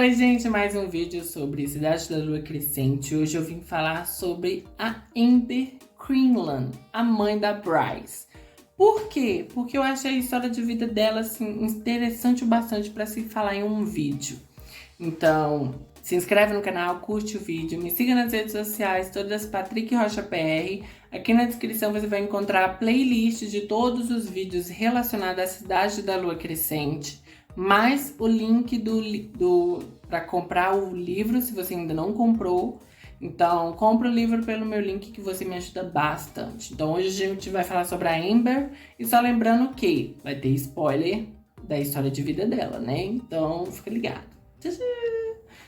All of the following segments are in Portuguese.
Oi, gente, mais um vídeo sobre Cidade da Lua Crescente. Hoje eu vim falar sobre a Amber Quinlan, a mãe da Bryce. Por quê? Porque eu achei a história de vida dela assim, interessante o bastante para se falar em um vídeo. Então, se inscreve no canal, curte o vídeo, me siga nas redes sociais, todas Patrick Rocha PR. Aqui na descrição você vai encontrar a playlist de todos os vídeos relacionados à Cidade da Lua Crescente, mais o link para comprar o livro, se você ainda não comprou. Então, compra o livro pelo meu link que você me ajuda bastante. Então, hoje a gente vai falar sobre a Amber. E só lembrando que vai ter spoiler da história de vida dela, né? Então, fica ligado.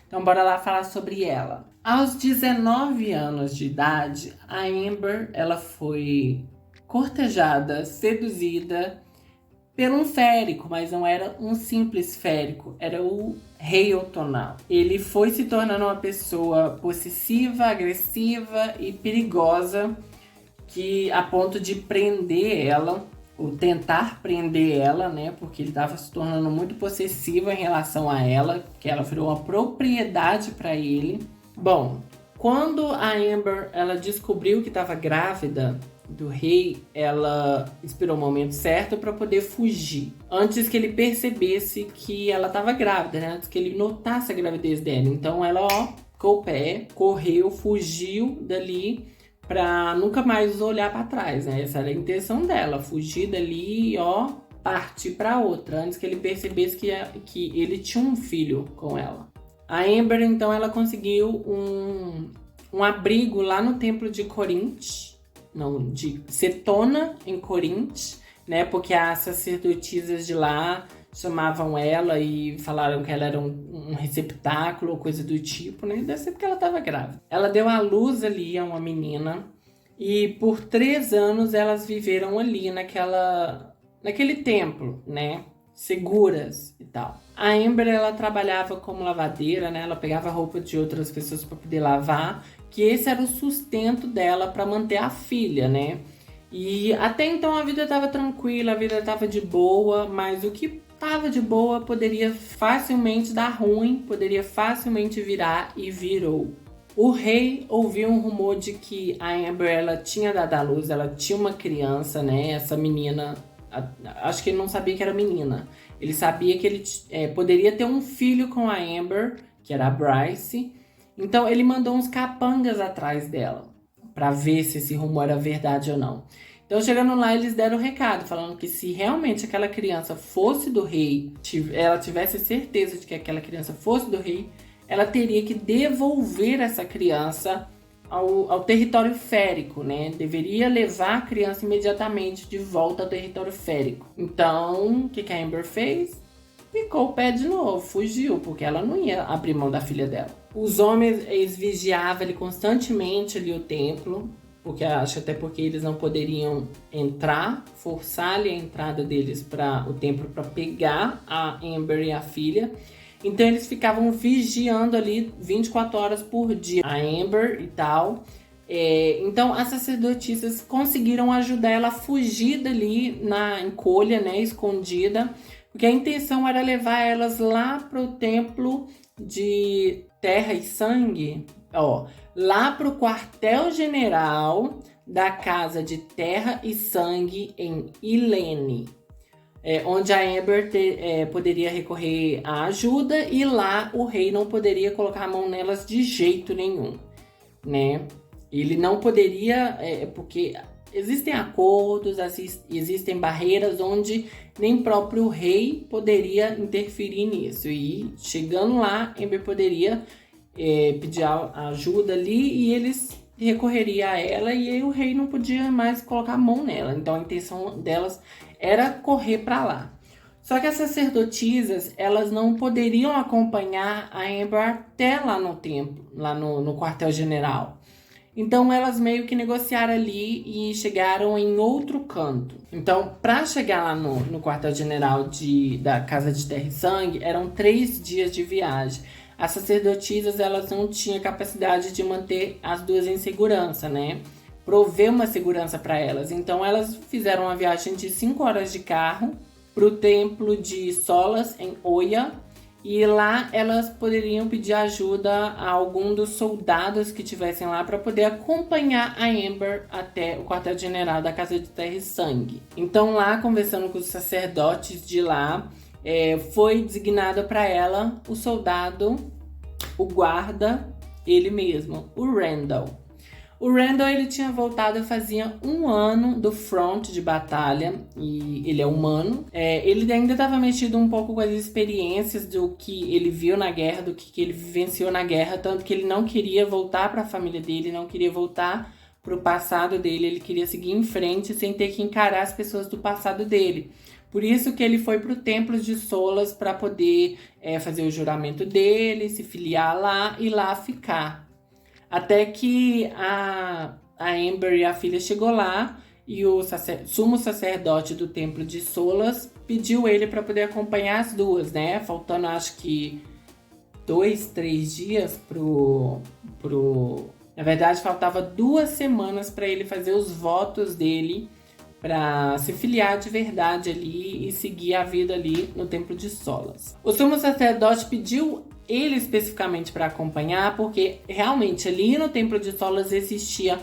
Então, bora lá falar sobre ela. Aos 19 anos de idade, a Amber, ela foi cortejada, seduzida por um férico, mas não era um simples férico, era o Rei Outonal. Ele foi se tornando uma pessoa possessiva, agressiva e perigosa, que a ponto de prender ela, ou tentar prender ela, né? Porque ele estava se tornando muito possessivo em relação a ela, que ela virou uma propriedade para ele. Bom, quando a Amber ela descobriu que estava grávida do rei, ela esperou o momento certo para poder fugir, antes que ele percebesse que ela estava grávida, né? Antes que ele notasse a gravidez dela. Então ela, ficou o pé, correu, fugiu dali para nunca mais olhar para trás, né? Essa era a intenção dela, fugir dali e partir para outra, antes que ele percebesse que ele tinha um filho com ela. A Amber, então, ela conseguiu um abrigo lá no templo de de Setona, em Corinth, né? Porque as sacerdotisas de lá chamavam ela e falaram que ela era um receptáculo ou coisa do tipo, né? Deve ser porque ela estava grávida. Ela deu à luz ali a uma menina e por 3 anos elas viveram ali naquele templo, né? Seguras e tal. A Amber, ela trabalhava como lavadeira, né? Ela pegava a roupa de outras pessoas para poder lavar, que esse era o sustento dela para manter a filha, né? E até então a vida estava tranquila, a vida estava de boa, mas o que estava de boa poderia facilmente dar ruim, poderia facilmente virar e virou. O rei ouviu um rumor de que a Amber ela tinha dado à luz, ela tinha uma criança, né? Essa menina, acho que ele não sabia que era menina. Ele sabia que ele poderia ter um filho com a Amber, que era a Bryce. Então ele mandou uns capangas atrás dela, para ver se esse rumor era verdade ou não. Então chegando lá, eles deram o recado, falando que se realmente aquela criança fosse do rei, ela tivesse certeza de que aquela criança fosse do rei, ela teria que devolver essa criança ao território férico, né? Deveria levar a criança imediatamente de volta ao território férico. Então, o que a Amber fez? Ficou o pé de novo, fugiu, porque ela não ia abrir mão da filha dela. Os homens, eles vigiavam ali constantemente ali o templo, porque acho até porque eles não poderiam entrar, forçar ali a entrada deles para o templo para pegar a Amber e a filha. Então eles ficavam vigiando ali 24 horas por dia a Amber e tal. Então as sacerdotisas conseguiram ajudar ela a fugir dali na encolha, né, escondida, porque a intenção era levar elas lá para o templo de Terra e Sangue, lá para o quartel-general da Casa de Terra e Sangue em Ilene, onde a Amber poderia recorrer à ajuda e lá o rei não poderia colocar a mão nelas de jeito nenhum, né? Ele não poderia, porque existem acordos, existem barreiras onde nem próprio rei poderia interferir nisso. E chegando lá, Amber poderia pedir ajuda ali e eles recorreriam a ela e aí o rei não podia mais colocar a mão nela. Então a intenção delas era correr para lá. Só que as sacerdotisas, elas não poderiam acompanhar a Amber até lá no templo, lá no quartel-general. Então elas meio que negociaram ali e chegaram em outro canto. Então, para chegar lá no quartel-general da Casa de Terra e Sangue, eram 3 dias de viagem. As sacerdotisas, elas não tinham capacidade de manter as duas em segurança, né? Prover uma segurança para elas. Então elas fizeram uma viagem de 5 horas de carro para o templo de Solas, em Oia, E lá elas poderiam pedir ajuda a algum dos soldados que estivessem lá para poder acompanhar a Amber até o quartel-general da Casa de Terra e Sangue. Então lá, conversando com os sacerdotes de lá, foi designado para ela o soldado, o guarda, ele mesmo, o Randall. O Randall, ele tinha voltado fazia 1 ano do front de batalha, e ele é humano. Ele ainda estava mexido um pouco com as experiências do que ele viu na guerra, do que ele vivenciou na guerra, tanto que ele não queria voltar para a família dele, não queria voltar para o passado dele, ele queria seguir em frente sem ter que encarar as pessoas do passado dele. Por isso que ele foi para o Templo de Solas para poder fazer o juramento dele, se filiar lá e lá ficar. Até que a Amber e a filha chegou lá e o sumo sacerdote do Templo de Solas pediu ele para poder acompanhar as duas, né? Faltando acho que 2, 3 dias Na verdade, faltava 2 semanas para ele fazer os votos dele para se filiar de verdade ali e seguir a vida ali no Templo de Solas. O sumo sacerdote pediu ele especificamente para acompanhar, porque realmente ali no Templo de Solas existia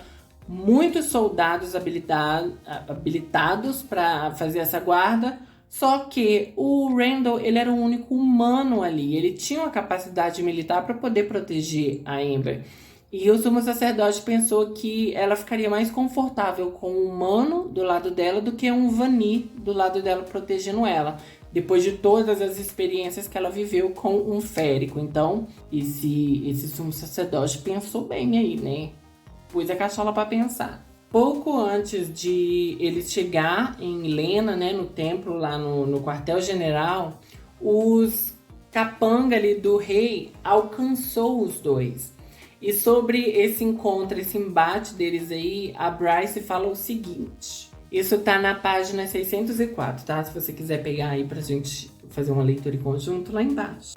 muitos soldados habilitados para fazer essa guarda, só que o Randall, ele era o único humano ali, ele tinha uma capacidade militar para poder proteger a Amber. E o sumo sacerdote pensou que ela ficaria mais confortável com um humano do lado dela do que um Vanir do lado dela protegendo ela, depois de todas as experiências que ela viveu com um férico. Então, esse sumo sacerdote pensou bem aí, né? Pôs a cachola para pensar. Pouco antes de eles chegar em Lena, né, no templo, lá no quartel-general, os capanga ali do rei alcançou os dois. E sobre esse encontro, esse embate deles aí, a Bryce fala o seguinte. Isso tá na página 604, tá? Se você quiser pegar aí pra gente fazer uma leitura em conjunto, lá embaixo.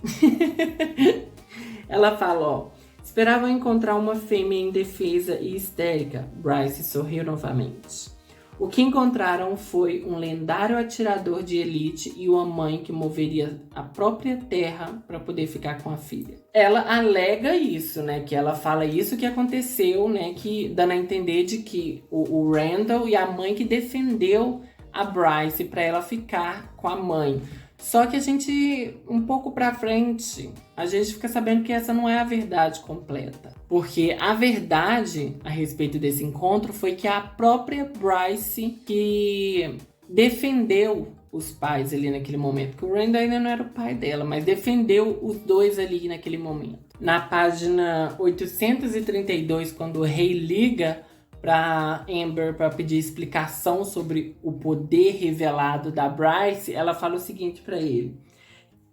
Ela fala, ó. Esperavam encontrar uma fêmea indefesa e histérica. Bryce sorriu novamente. O que encontraram foi um lendário atirador de elite e uma mãe que moveria a própria terra para poder ficar com a filha. Ela alega isso, né? Que ela fala isso que aconteceu, né? Que dando a entender de que o Randall e a mãe que defendeu a Bryce para ela ficar com a mãe. Só que a gente, um pouco pra frente, a gente fica sabendo que essa não é a verdade completa. Porque a verdade a respeito desse encontro foi que a própria Bryce que defendeu os pais ali naquele momento. Porque o Randall ainda não era o pai dela, mas defendeu os dois ali naquele momento. Na página 832, quando o rei liga para Amber para pedir explicação sobre o poder revelado da Bryce, ela fala o seguinte para ele.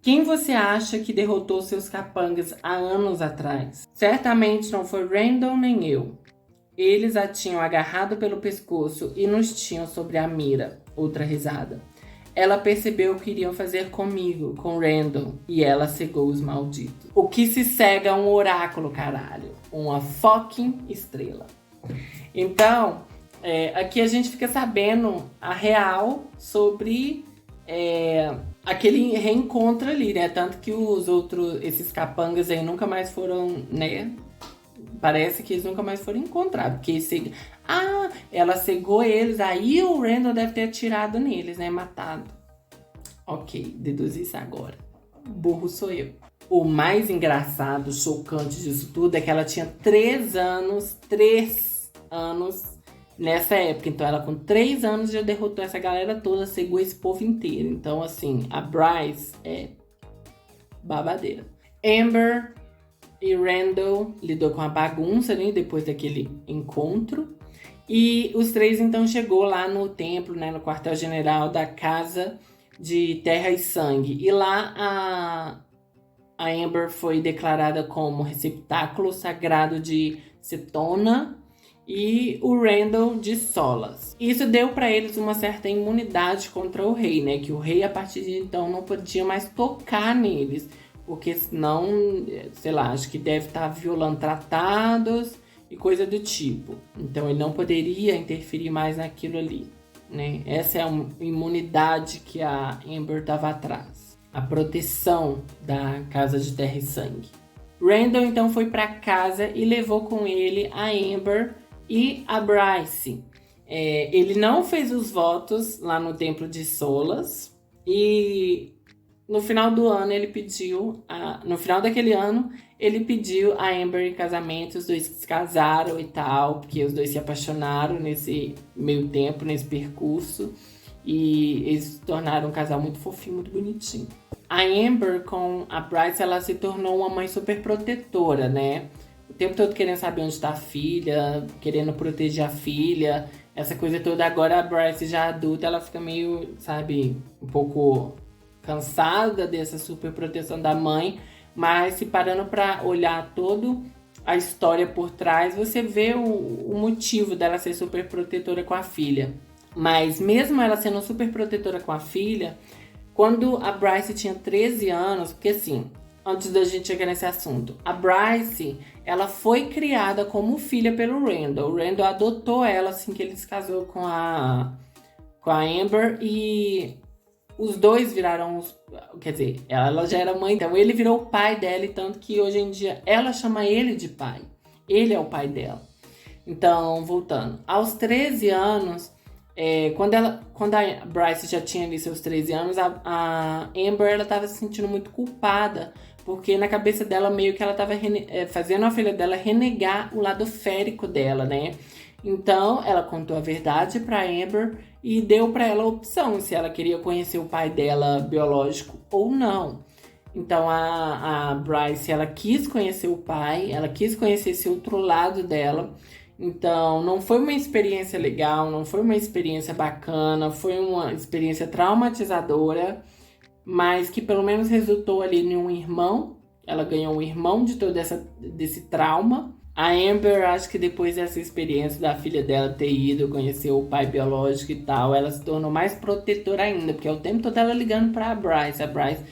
Quem você acha que derrotou seus capangas há anos atrás? Certamente não foi Randall nem eu. Eles a tinham agarrado pelo pescoço e nos tinham sobre a mira. Outra risada. Ela percebeu o que iriam fazer comigo, com Randall, e ela cegou os malditos. O que se cega é um oráculo, caralho. Uma fucking estrela. Então, aqui a gente fica sabendo a real sobre aquele reencontro ali, né? Tanto que esses capangas aí nunca mais foram, né? Parece que eles nunca mais foram encontrados. Porque ela cegou eles, aí o Randall deve ter atirado neles, né? Matado. Ok, deduzi isso agora. Burro sou eu. O mais engraçado, chocante disso tudo é que ela tinha 3 anos nessa época. Então ela com 3 anos já derrotou essa galera toda, cegou esse povo inteiro. Então assim, a Bryce é babadeira. Amber e Randall lidou com a bagunça, né, depois daquele encontro. E os 3 então chegou lá no templo, né, no quartel-general da Casa de Terra e Sangue. E lá a Amber foi declarada como receptáculo sagrado de Setona e o Randall de Solas. Isso deu para eles uma certa imunidade contra o rei, né? Que o rei, a partir de então, não podia mais tocar neles, porque senão, sei lá, acho que deve estar violando tratados e coisa do tipo. Então ele não poderia interferir mais naquilo ali, né? Essa é a imunidade que a Amber estava atrás. a proteção da Casa de Terra e Sangue. Randall então foi para casa e levou com ele a Amber e a Bryce. Ele não fez os votos lá no Templo de Solas e no final do ano no final daquele ano ele pediu a Amber em casamento. Os dois se casaram e tal, porque os dois se apaixonaram nesse meio tempo, nesse percurso, e eles se tornaram um casal muito fofinho, muito bonitinho. A Amber com a Bryce, ela se tornou uma mãe super protetora, né? O tempo todo querendo saber onde está a filha, querendo proteger a filha, essa coisa toda. Agora a Bryce já adulta, ela fica meio, sabe, um pouco cansada dessa super proteção da mãe, mas se parando para olhar toda a história por trás, você vê o motivo dela ser super protetora com a filha. Mas mesmo ela sendo super protetora com a filha, quando a Bryce tinha 13 anos, porque assim, antes da gente chegar nesse assunto, a Bryce, ela foi criada como filha pelo Randall. O Randall adotou ela assim que ele se casou com a Amber, e os dois viraram quer dizer, ela já era mãe, então ele virou o pai dela, e tanto que hoje em dia ela chama ele de pai. Ele é o pai dela. Então, voltando, aos 13 anos, quando a Bryce já tinha ali seus 13 anos, a Amber, ela estava se sentindo muito culpada, porque na cabeça dela meio que ela estava fazendo a filha dela renegar o lado férico dela, né? Então ela contou a verdade para Amber e deu para ela a opção se ela queria conhecer o pai dela biológico ou não. Então a Bryce, ela quis conhecer o pai, ela quis conhecer esse outro lado dela. Então não foi uma experiência legal, não foi uma experiência bacana, foi uma experiência traumatizadora, mas que pelo menos resultou ali em um irmão. Ela ganhou um irmão de todo desse trauma. A Amber, acho que depois dessa experiência da filha dela ter ido conhecer o pai biológico e tal, ela se tornou mais protetora ainda, porque é o tempo todo ela ligando pra Bryce. A Bryce,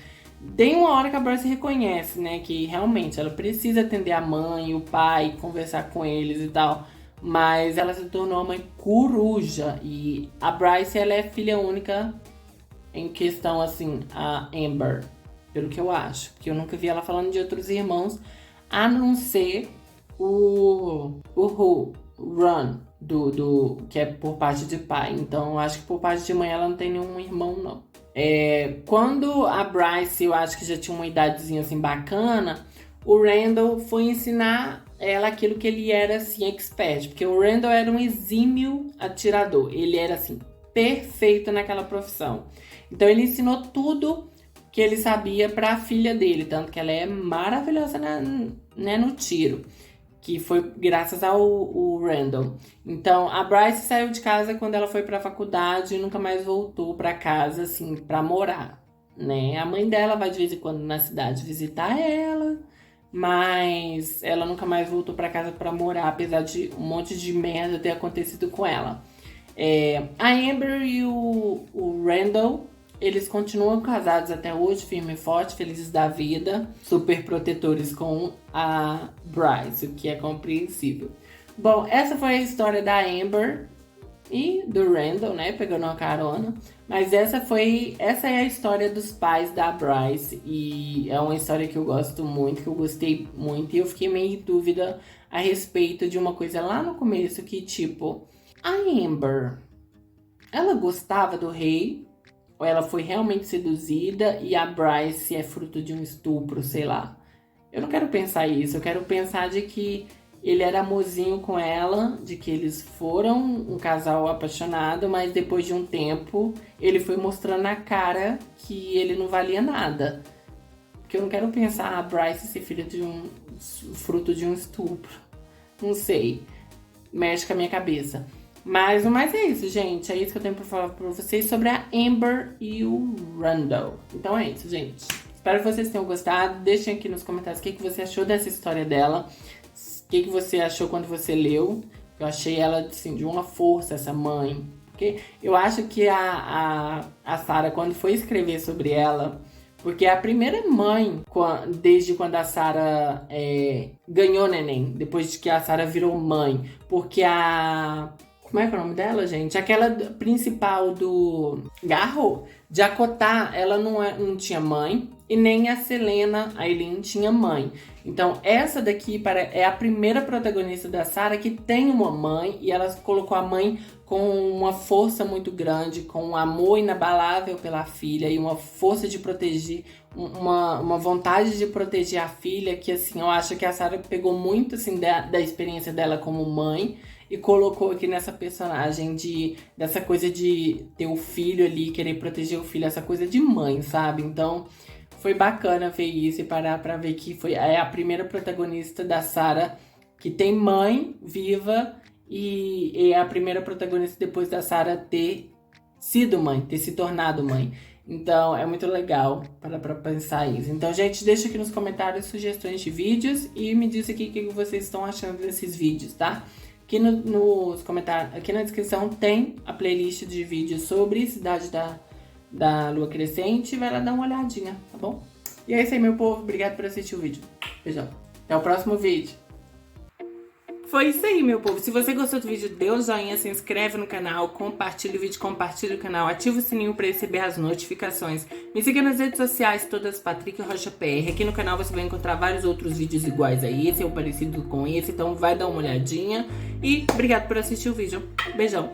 tem uma hora que a Bryce reconhece, né, que realmente ela precisa atender a mãe, o pai, conversar com eles e tal, mas ela se tornou uma mãe coruja. E a Bryce, ela é filha única em questão, assim, a Amber, pelo que eu acho, porque eu nunca vi ela falando de outros irmãos, a não ser o Ron, que é por parte de pai. Então, eu acho que por parte de mãe ela não tem nenhum irmão, não. Quando a Bryce, eu acho que já tinha uma idadezinha assim bacana, o Randall foi ensinar ela aquilo que ele era assim, expert. Porque o Randall era um exímio atirador. Ele era assim, perfeito naquela profissão. Então ele ensinou tudo que ele sabia para a filha dele. Tanto que ela é maravilhosa no tiro, que foi graças ao Randall. Então, a Bryce saiu de casa quando ela foi para a faculdade e nunca mais voltou para casa, assim, para morar, né? A mãe dela vai de vez em quando na cidade visitar ela, mas ela nunca mais voltou para casa para morar, apesar de um monte de merda ter acontecido com ela. A Amber e o Randall, eles continuam casados até hoje, firme e forte, felizes da vida, super protetores com a Bryce, o que é compreensível. Bom, essa foi a história da Amber e do Randall, né, pegando uma carona. Mas essa é a história dos pais da Bryce, e é uma história que eu gosto muito, que eu gostei muito, e eu fiquei meio em dúvida a respeito de uma coisa lá no começo, que tipo, a Amber, ela gostava do rei, ou ela foi realmente seduzida e a Bryce é fruto de um estupro, sei lá. Eu não quero pensar isso, eu quero pensar de que ele era amorzinho com ela, de que eles foram um casal apaixonado, mas depois de um tempo ele foi mostrando na cara que ele não valia nada. Porque eu não quero pensar a Bryce ser filha de fruto de um estupro. Não sei, mexe com a minha cabeça. Mas é isso, gente. É isso que eu tenho pra falar pra vocês sobre a Amber e o Randall. Então é isso, gente. Espero que vocês tenham gostado. Deixem aqui nos comentários o que você achou dessa história dela. O que você achou quando você leu. Eu achei ela, assim, de uma força, essa mãe. Porque eu acho que a Sarah, quando foi escrever sobre ela... Porque é a primeira mãe, desde quando a Sarah ganhou neném. Depois de que a Sarah virou mãe. Porque a... Como é que é o nome dela, gente? Aquela principal do Jacotá, ela não tinha mãe, e nem a Selena, a Eileen, tinha mãe. Então, essa daqui é a primeira protagonista da Sarah que tem uma mãe, e ela colocou a mãe com uma força muito grande, com um amor inabalável pela filha e uma força de proteger, uma vontade de proteger a filha, que assim, eu acho que a Sarah pegou muito assim da experiência dela como mãe e colocou aqui nessa personagem dessa coisa de ter o filho ali, querer proteger o filho, essa coisa de mãe, sabe? Então, foi bacana ver isso e parar pra ver que é a primeira protagonista da Sarah que tem mãe viva e é a primeira protagonista depois da Sarah ter sido mãe, ter se tornado mãe. Então, é muito legal para pensar isso. Então, gente, deixa aqui nos comentários sugestões de vídeos e me diz aqui o que vocês estão achando desses vídeos, tá? Aqui nos comentários, aqui na descrição tem a playlist de vídeos sobre Cidade da Lua Crescente. Vai lá dar uma olhadinha, tá bom? E é isso aí, meu povo. Obrigado por assistir o vídeo. Beijão. Até o próximo vídeo. Foi isso aí, meu povo. Se você gostou do vídeo, dê um joinha, se inscreve no canal, compartilha o vídeo, compartilha o canal, ativa o sininho para receber as notificações. Me siga nas redes sociais, todas Patrick Rocha PR. Aqui no canal você vai encontrar vários outros vídeos iguais a esse ou parecido com esse, então vai dar uma olhadinha. E obrigado por assistir o vídeo. Beijão.